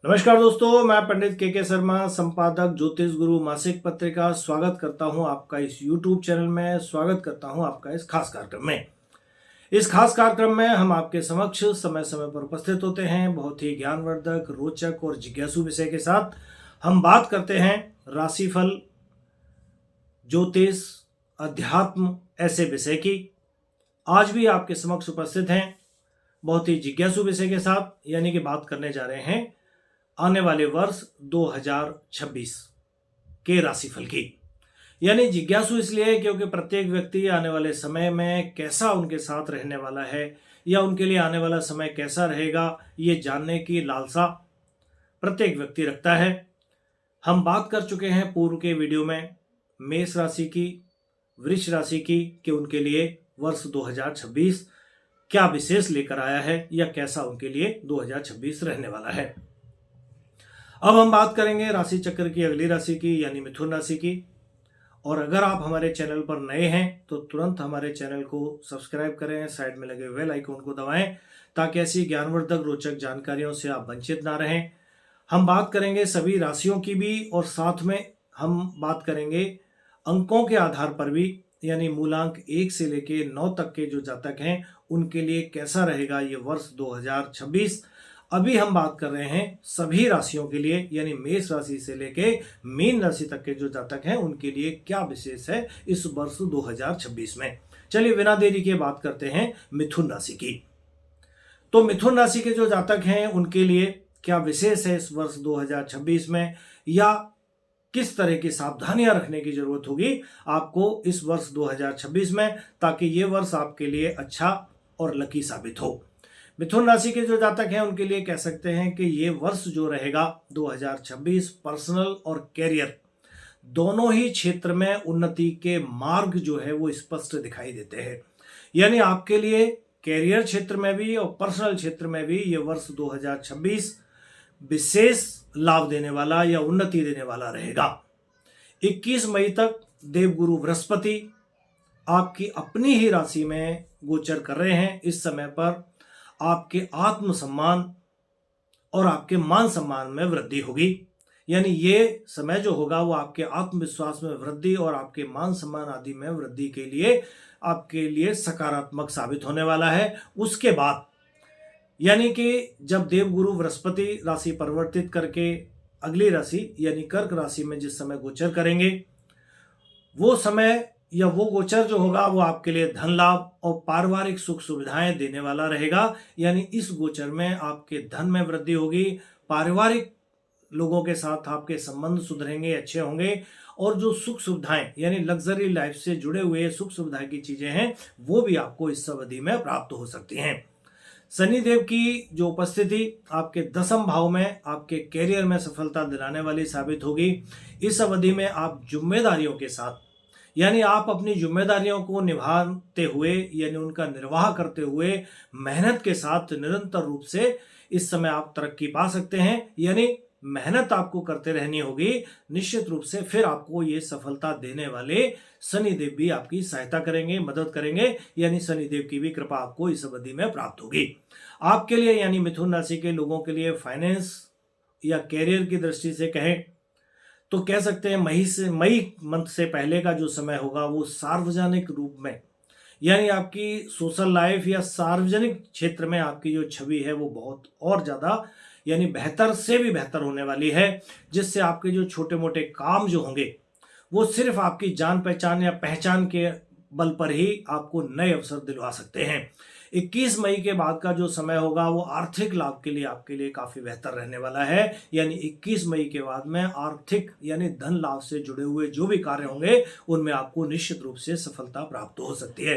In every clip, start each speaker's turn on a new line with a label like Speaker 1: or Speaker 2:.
Speaker 1: नमस्कार दोस्तों, मैं पंडित के शर्मा, संपादक ज्योतिष गुरु मासिक पत्रिका स्वागत करता हूं आपका इस YouTube चैनल में। स्वागत करता हूं आपका इस खास कार्यक्रम में। इस खास कार्यक्रम में हम आपके समक्ष समय समय पर उपस्थित होते हैं। बहुत ही ज्ञानवर्धक, रोचक और जिज्ञासु विषय के साथ हम बात करते हैं राशिफल, ज्योतिष, अध्यात्म ऐसे विषय की। आज भी आपके समक्ष उपस्थित हैं बहुत ही जिज्ञासु विषय के साथ, यानी कि बात करने जा रहे हैं आने वाले वर्ष 2026 के राशिफल की। यानी जिज्ञासु इसलिए क्योंकि प्रत्येक व्यक्ति आने वाले समय में कैसा उनके साथ रहने वाला है या उनके लिए आने वाला समय कैसा रहेगा, ये जानने की लालसा प्रत्येक व्यक्ति रखता है। हम बात कर चुके हैं पूर्व के वीडियो में मेष राशि की, वृष राशि की, कि उनके लिए वर्ष 2026 क्या विशेष लेकर आया है या कैसा उनके लिए 2026 रहने वाला है। अब हम बात करेंगे राशि चक्र की अगली राशि की, यानी मिथुन राशि की। और अगर आप हमारे चैनल पर नए हैं तो तुरंत हमारे चैनल को सब्सक्राइब करें, साइड में लगे बेल आइकन को दबाएं ताकि ऐसी ज्ञानवर्धक रोचक जानकारियों से आप वंचित ना रहें। हम बात करेंगे सभी राशियों की भी और साथ में हम बात करेंगे अंकों के आधार पर भी, यानी मूलांक 1 से लेके 9 तक के जो जातक हैं उनके लिए कैसा रहेगा ये वर्ष 2026। अभी हम बात कर रहे हैं सभी राशियों के लिए, यानी मेष राशि से लेके मीन राशि तक के जो जातक हैं उनके लिए क्या विशेष है इस वर्ष 2026 में। चलिए बिना देरी के बात करते हैं मिथुन राशि की। तो मिथुन राशि के जो जातक हैं उनके लिए क्या विशेष है इस वर्ष 2026 में, या किस तरह की सावधानियां रखने की जरूरत होगी आपको इस वर्ष 2026 में, ताकि ये वर्ष आपके लिए अच्छा और लकी साबित हो। मिथुन राशि के जो जातक हैं उनके लिए कह सकते हैं कि ये वर्ष जो रहेगा 2026 पर्सनल और कैरियर दोनों ही क्षेत्र में उन्नति के मार्ग जो है वो स्पष्ट दिखाई देते हैं। यानी आपके लिए कैरियर क्षेत्र में भी और पर्सनल क्षेत्र में भी ये वर्ष 2026 विशेष लाभ देने वाला या उन्नति देने वाला रहेगा। 21 मई तक देवगुरु बृहस्पति आपकी अपनी ही राशि में गोचर कर रहे हैं। इस समय पर आपके आत्मसम्मान और आपके मान सम्मान में वृद्धि होगी। यानी ये समय जो होगा वो आपके आत्मविश्वास में वृद्धि और आपके मान सम्मान आदि में वृद्धि के लिए आपके लिए सकारात्मक साबित होने वाला है। उसके बाद यानी कि जब देवगुरु बृहस्पति राशि परिवर्तित करके अगली राशि यानी कर्क राशि में जिस समय गोचर करेंगे, वो समय या वो गोचर जो होगा वो आपके लिए धन लाभ और पारिवारिक सुख सुविधाएं देने वाला रहेगा। यानी इस गोचर में आपके धन में वृद्धि होगी, पारिवारिक लोगों के साथ आपके संबंध सुधरेंगे, अच्छे होंगे, और जो सुख सुविधाएं यानी लग्जरी लाइफ से जुड़े हुए सुख सुविधा की चीजें हैं वो भी आपको इस अवधि में प्राप्त हो सकती हैं। शनिदेव की जो उपस्थिति आपके 10वें भाव में आपके कैरियर में सफलता दिलाने वाली साबित होगी। इस अवधि में आप जिम्मेदारियों के साथ, यानी आप अपनी जिम्मेदारियों को निभाते हुए यानी उनका निर्वाह करते हुए मेहनत के साथ निरंतर रूप से इस समय आप तरक्की पा सकते हैं। यानी मेहनत आपको करते रहनी होगी, निश्चित रूप से फिर आपको ये सफलता देने वाले शनिदेव भी आपकी सहायता करेंगे, मदद करेंगे। यानी शनिदेव की भी कृपा आपको इस अवधि में प्राप्त होगी। आपके लिए यानी मिथुन राशि के लोगों के लिए फाइनेंस या कैरियर की दृष्टि से कहें तो कह सकते हैं मई मंथ से पहले का जो समय होगा वो सार्वजनिक रूप में, यानी आपकी सोशल लाइफ या सार्वजनिक क्षेत्र में आपकी जो छवि है वो बहुत और ज़्यादा यानी बेहतर से भी बेहतर होने वाली है, जिससे आपके जो छोटे मोटे काम जो होंगे वो सिर्फ आपकी जान पहचान या पहचान के बल पर ही आपको नए अवसर दिलवा सकते हैं। 21 मई के बाद का जो समय होगा वो आर्थिक लाभ के लिए आपके लिए काफी बेहतर रहने वाला है। यानी 21 मई के बाद में आर्थिक यानी धन लाभ से जुड़े हुए जो भी कार्य होंगे उनमें आपको निश्चित रूप से सफलता प्राप्त हो सकती है।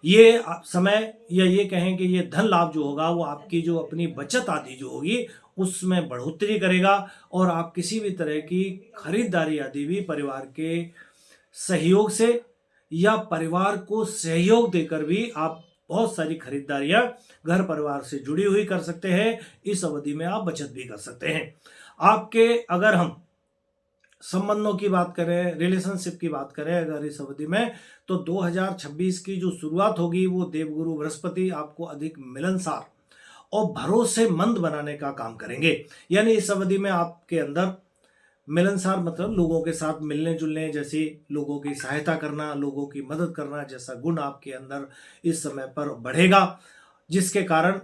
Speaker 1: ये समय या ये कहें कि ये धन लाभ जो होगा वो आपकी जो अपनी बचत आदि जो होगी उसमें बढ़ोतरी करेगा, और आप किसी भी तरह की खरीदारी आदि भी परिवार के सहयोग से या परिवार को सहयोग देकर भी आप बहुत सारी खरीदारियां घर परिवार से जुड़ी हुई कर सकते हैं। इस अवधि में आप बचत भी कर सकते हैं। आपके अगर हम संबंधों की बात करें, रिलेशनशिप की बात करें अगर इस अवधि में, तो 2026 की जो शुरुआत होगी वो देवगुरु बृहस्पति आपको अधिक मिलनसार और भरोसेमंद बनाने का काम करेंगे। यानी इस अवधि में आपके अंदर मिलनसार मतलब लोगों के साथ मिलने जुलने जैसी, लोगों की सहायता करना, लोगों की मदद करना जैसा गुण आपके अंदर इस समय पर बढ़ेगा, जिसके कारण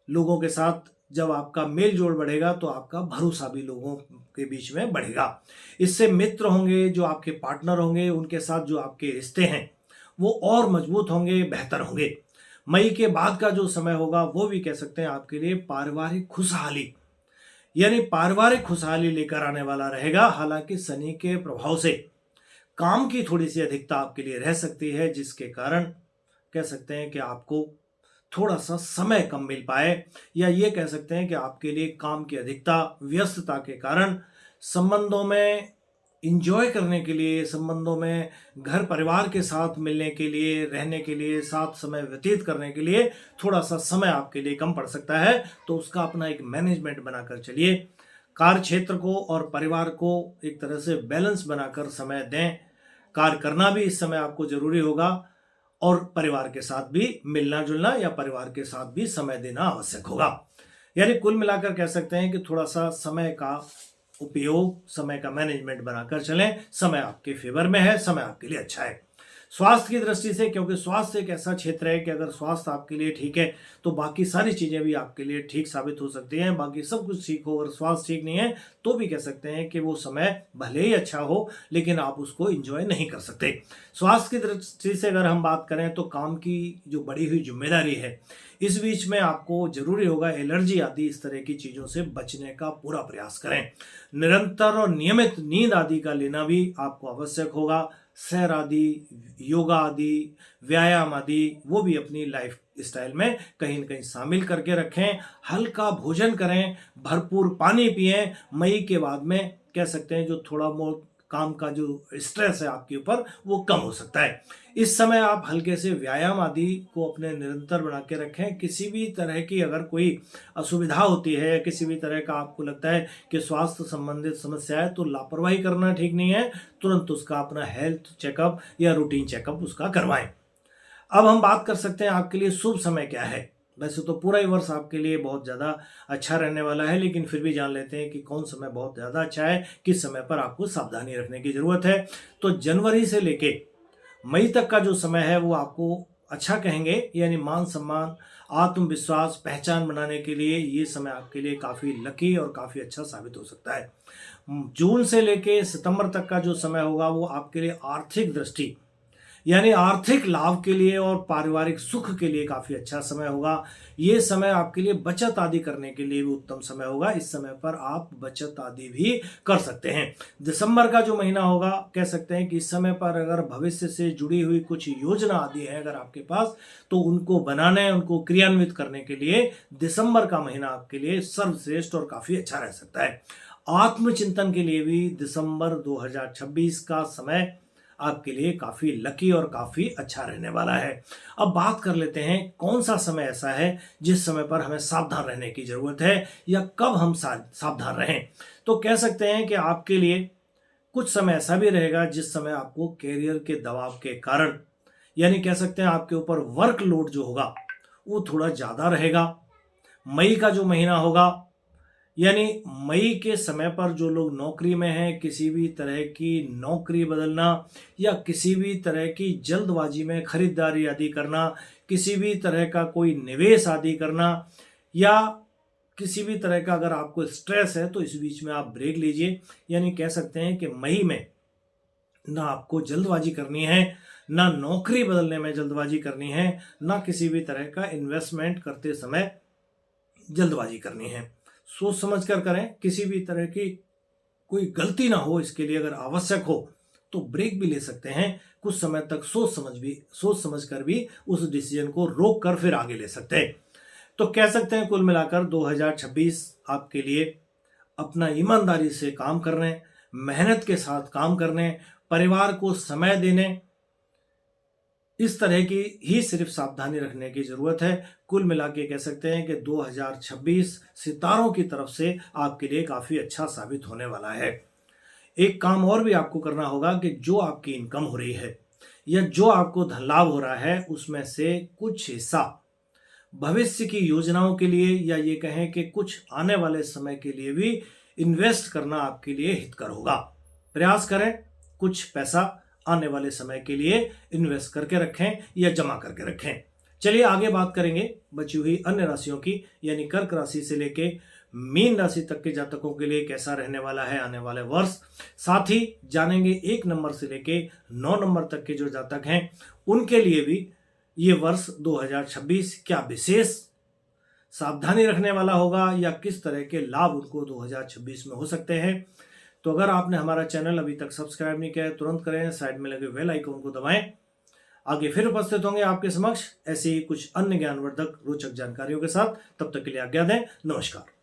Speaker 1: लोगों के साथ जब आपका मेल जोल बढ़ेगा तो आपका भरोसा भी लोगों के बीच में बढ़ेगा। इससे मित्र होंगे, जो आपके पार्टनर होंगे, उनके साथ जो आपके रिश्ते हैं वो और मजबूत होंगे, बेहतर होंगे। मई के बाद का जो समय होगा वो भी कह सकते हैं आपके लिए पारिवारिक खुशहाली, यानी पारिवारिक खुशहाली लेकर आने वाला रहेगा। हालांकि शनि के प्रभाव से काम की थोड़ी सी अधिकता आपके लिए रह सकती है, जिसके कारण कह सकते हैं कि आपको थोड़ा सा समय कम मिल पाए, या ये कह सकते हैं कि आपके लिए काम की अधिकता, व्यस्तता के कारण संबंधों में इंजॉय करने के लिए, संबंधों में घर परिवार के साथ मिलने के लिए, रहने के लिए, साथ समय व्यतीत करने के लिए थोड़ा सा समय आपके लिए कम पड़ सकता है। तो उसका अपना एक मैनेजमेंट बनाकर चलिए। कार्य क्षेत्र को और परिवार को एक तरह से बैलेंस बनाकर समय दें। कार्य करना भी इस समय आपको जरूरी होगा और परिवार के साथ भी मिलना जुलना या परिवार के साथ भी समय देना आवश्यक होगा। यानी कुल मिलाकर कह सकते हैं कि थोड़ा सा समय का उपयोग, समय का मैनेजमेंट बनाकर चलें। समय आपके फेवर में है, समय आपके लिए अच्छा है। स्वास्थ्य की दृष्टि से, क्योंकि स्वास्थ्य एक ऐसा क्षेत्र है कि अगर स्वास्थ्य आपके लिए ठीक है तो बाकी सारी चीजें भी आपके लिए ठीक साबित हो सकती हैं। बाकी सब कुछ ठीक हो, अगर स्वास्थ्य ठीक नहीं है तो भी कह सकते हैं कि वो समय भले ही अच्छा हो लेकिन आप उसको एंजॉय नहीं कर सकते। स्वास्थ्य की दृष्टि से अगर हम बात करें तो काम की जो बढ़ी हुई जिम्मेदारी है, इस बीच में आपको जरूरी होगा एलर्जी आदि इस तरह की चीजों से बचने का पूरा प्रयास करें। निरंतर और नियमित नींद आदि का लेना भी आपको आवश्यक होगा। सैर आदि, योगा आदि, व्यायाम आदि वो भी अपनी लाइफ स्टाइल में कहीं न कहीं शामिल करके रखें। हल्का भोजन करें, भरपूर पानी पिएं। मई के बाद में कह सकते हैं जो थोड़ा बहुत काम का जो स्ट्रेस है आपके ऊपर वो कम हो सकता है। इस समय आप हल्के से व्यायाम आदि को अपने निरंतर बना के रखें। किसी भी तरह की अगर कोई असुविधा होती है, किसी भी तरह का आपको लगता है कि स्वास्थ्य संबंधित समस्या है, तो लापरवाही करना ठीक नहीं है। तुरंत उसका अपना हेल्थ चेकअप या रूटीन चेकअप उसका करवाएं। अब हम बात कर सकते हैं आपके लिए शुभ समय क्या है। वैसे तो पूरा ही वर्ष आपके लिए बहुत ज़्यादा अच्छा रहने वाला है, लेकिन फिर भी जान लेते हैं कि कौन समय बहुत ज़्यादा अच्छा है, किस समय पर आपको सावधानी रखने की ज़रूरत है। तो जनवरी से लेके मई तक का जो समय है वो आपको अच्छा कहेंगे, यानी मान सम्मान, आत्मविश्वास, पहचान बनाने के लिए ये समय आपके लिए काफ़ी लकी और काफ़ी अच्छा साबित हो सकता है। जून से लेके सितंबर तक का जो समय होगा वो आपके लिए आर्थिक दृष्टि, यानी आर्थिक लाभ के लिए और पारिवारिक सुख के लिए काफी अच्छा समय होगा। ये समय आपके लिए बचत आदि करने के लिए भी उत्तम समय होगा। इस समय पर आप बचत आदि भी कर सकते हैं। दिसंबर का जो महीना होगा, कह सकते हैं कि इस समय पर अगर भविष्य से जुड़ी हुई कुछ योजना आदि है अगर आपके पास, तो उनको बनाने, उनको क्रियान्वित करने के लिए दिसंबर का महीना आपके लिए सर्वश्रेष्ठ और काफी अच्छा रह सकता है। आत्मचिंतन के लिए भी दिसंबर 2026 का समय आपके लिए काफी लकी और काफी अच्छा रहने वाला है। अब बात कर लेते हैं कौन सा समय ऐसा है जिस समय पर हमें सावधान रहने की जरूरत है, या कब हम सावधान रहें। तो कह सकते हैं कि आपके लिए कुछ समय ऐसा भी रहेगा जिस समय आपको कैरियर के दबाव के कारण, यानी कह सकते हैं आपके ऊपर वर्कलोड जो होगा वो थोड़ा ज्यादा रहेगा। मई का जो महीना होगा, यानी मई के समय पर जो लोग नौकरी में हैं, किसी भी तरह की नौकरी बदलना या किसी भी तरह की जल्दबाजी में खरीदारी आदि करना, किसी भी तरह का कोई निवेश आदि करना, या किसी भी तरह का अगर आपको स्ट्रेस है तो इस बीच में आप ब्रेक लीजिए। यानी कह सकते हैं कि मई में ना आपको जल्दबाजी करनी है, ना नौकरी बदलने में जल्दबाजी करनी है, ना किसी भी तरह का इन्वेस्टमेंट करते समय जल्दबाजी करनी है। सोच समझ कर करें, किसी भी तरह की कोई गलती ना हो, इसके लिए अगर आवश्यक हो तो ब्रेक भी ले सकते हैं। कुछ समय तक सोच समझ कर भी उस डिसीजन को रोक कर फिर आगे ले सकते हैं। तो कह सकते हैं कुल मिलाकर 2026 आपके लिए अपना ईमानदारी से काम करने, मेहनत के साथ काम करने, परिवार को समय देने, इस तरह की ही सिर्फ सावधानी रखने की जरूरत है। कुल मिला के कह सकते हैं कि 2026 सितारों की तरफ से आपके लिए काफी अच्छा साबित होने वाला है। एक काम और भी आपको करना होगा कि जो आपकी इनकम हो रही है या जो आपको धन लाभ हो रहा है उसमें से कुछ हिस्सा भविष्य की योजनाओं के लिए या ये कहें कि कुछ आने वाले समय के लिए भी इन्वेस्ट करना आपके लिए हितकर होगा। प्रयास करें कुछ पैसा आने वाले समय के लिए इन्वेस्ट करके रखें या जमा करके रखें। चलिए आगे बात करेंगे बची हुई अन्य राशियों की, यानी कर्क राशि से लेके मीन राशि तक के जातकों के लिए कैसा रहने वाला है आने वाले वर्ष। साथ ही जानेंगे 1 नंबर से लेके 9 नंबर तक के जो जातक हैं उनके लिए भी ये वर्ष 2026 क्या विशेष सावधानी रखने वाला होगा या किस तरह के लाभ उनको 2026 में हो सकते हैं। तो अगर आपने हमारा चैनल अभी तक सब्सक्राइब नहीं किया है तुरंत करें, साइड में लगे बेल आइकन को दबाएं। आगे फिर उपस्थित होंगे आपके समक्ष ऐसे ही कुछ अन्य ज्ञानवर्धक रोचक जानकारियों के साथ। तब तक के लिए आज्ञा दें। नमस्कार।